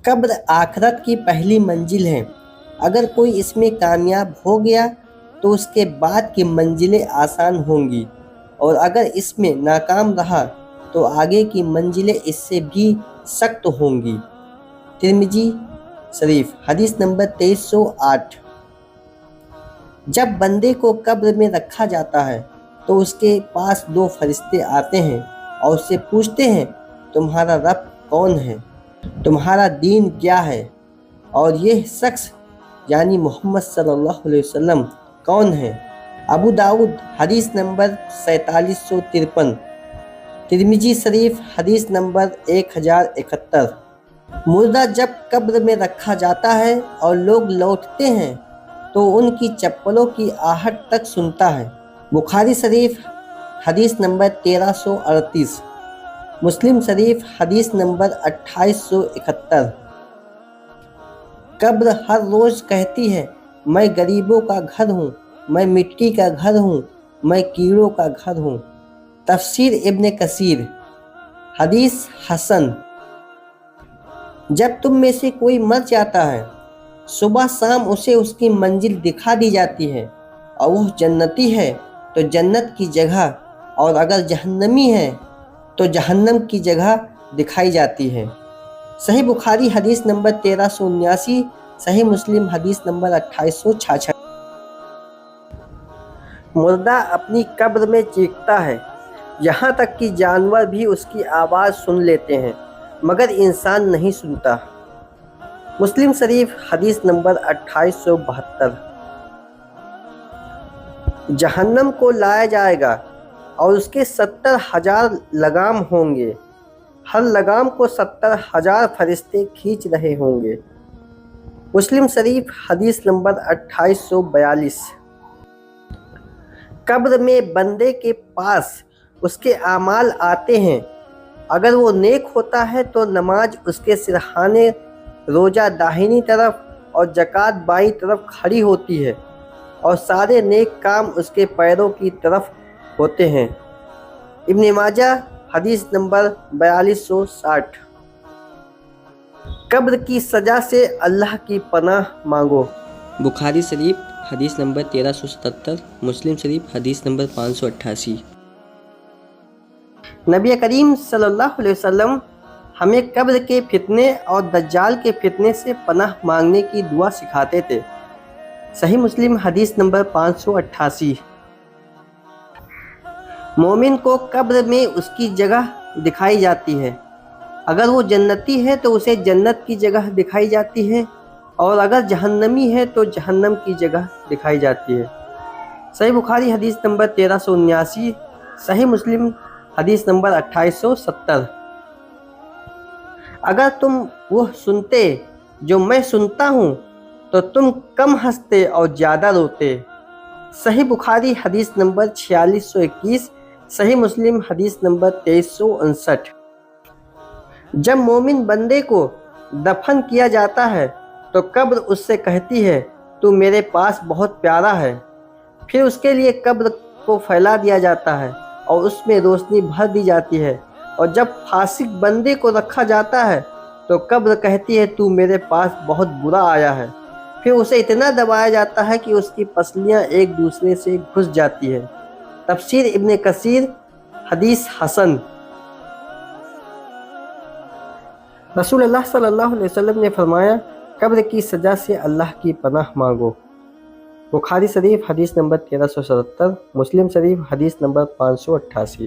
قبر آخرت کی پہلی منزل ہے۔ اگر کوئی اس میں کامیاب ہو گیا تو اس کے بعد کی منزلیں آسان ہوں گی، اور اگر اس میں ناکام رہا تو آگے کی منزلیں اس سے بھی سخت ہوں گی۔ ترمذی شریف حدیث نمبر 2308۔ جب بندے کو قبر میں رکھا جاتا ہے تو اس کے پاس دو فرشتے آتے ہیں اور اس سے پوچھتے ہیں، تمہارا رب کون ہے؟ تمہارا دین کیا ہے؟ اور یہ شخص یعنی محمد صلی اللہ علیہ وسلم کون ہے؟ ابو داؤد حدیث نمبر 4753۔ ترمذی شریف حدیث نمبر 1071۔ مردہ جب قبر میں رکھا جاتا ہے اور لوگ لوٹتے ہیں تو ان کی چپلوں کی آہٹ تک سنتا ہے۔ بخاری شریف حدیث نمبر 1338۔ مسلم شریف حدیث نمبر 2871۔ قبر ہر روز کہتی ہے، میں غریبوں کا گھر ہوں، میں مٹی کا گھر ہوں، میں کیڑوں کا گھر ہوں۔ تفسیر ابن کثیر حدیث حسن۔ جب تم میں سے کوئی مر جاتا ہے، صبح شام اسے اس کی منزل دکھا دی جاتی ہے، اور وہ جنتی ہے تو جنت کی جگہ، اور اگر جہنمی ہے تو جہنم کی جگہ دکھائی جاتی ہے۔ صحیح بخاری حدیث نمبر 1379، صحیح مسلم حدیث نمبر 2866۔ مردہ اپنی قبر میں چیختا ہے، یہاں تک کہ جانور بھی اس کی آواز سن لیتے ہیں، مگر انسان نہیں سنتا۔ مسلم شریف حدیث نمبر 2872۔ جہنم کو لایا جائے گا اور اس کے 70,000 لگام ہوں گے، ہر لگام کو 70,000 فرشتے کھینچ رہے ہوں گے۔ مسلم شریف حدیث نمبر 2842۔ قبر میں بندے کے پاس اس کے اعمال آتے ہیں، اگر وہ نیک ہوتا ہے تو نماز اس کے سرہانے، روزہ داہنی طرف اور زکوٰۃ بائیں طرف کھڑی ہوتی ہے، اور سارے نیک کام اس کے پیروں کی طرف ہوتے ہیں۔ ابن ماجہ حدیث نمبر 4260۔ قبر کی سزا سے اللہ کی پناہ مانگو۔ بخاری شریف حدیث نمبر 1377، مسلم شریف حدیث نمبر 588۔ نبی کریم صلی اللہ علیہ وسلم ہمیں قبر کے فتنے اور دجال کے فتنے سے پناہ مانگنے کی دعا سکھاتے تھے۔ صحیح مسلم حدیث نمبر 588۔ مومن کو قبر میں اس کی جگہ دکھائی جاتی ہے، اگر وہ جنتی ہے تو اسے جنت کی جگہ دکھائی جاتی ہے، اور اگر جہنمی ہے تو جہنم کی جگہ دکھائی جاتی ہے۔ صحیح بخاری حدیث نمبر 1379، صحیح مسلم حدیث نمبر 2870۔ اگر تم وہ سنتے جو میں سنتا ہوں تو تم کم ہنستے اور زیادہ روتے۔ صحیح بخاری حدیث نمبر 4621، صحیح مسلم حدیث نمبر 2359۔ جب مومن بندے کو دفن کیا جاتا ہے تو قبر اس سے کہتی ہے، تو میرے پاس بہت پیارا ہے۔ پھر اس کے لیے قبر کو پھیلا دیا جاتا ہے اور اس میں روشنی بھر دی جاتی ہے، اور جب فاسق بندے کو رکھا جاتا ہے تو قبر کہتی ہے، تو میرے پاس بہت برا آیا ہے۔ پھر اسے اتنا دبایا جاتا ہے کہ اس کی پسلیاں ایک دوسرے سے گھس جاتی ہے۔ تفسیر ابن کثیر حدیث حسن۔ رسول اللہ صلی اللہ علیہ وسلم نے فرمایا، قبر کی سزا سے اللہ کی پناہ مانگو۔ بخاری شریف حدیث نمبر 1377، مسلم شریف حدیث نمبر 588۔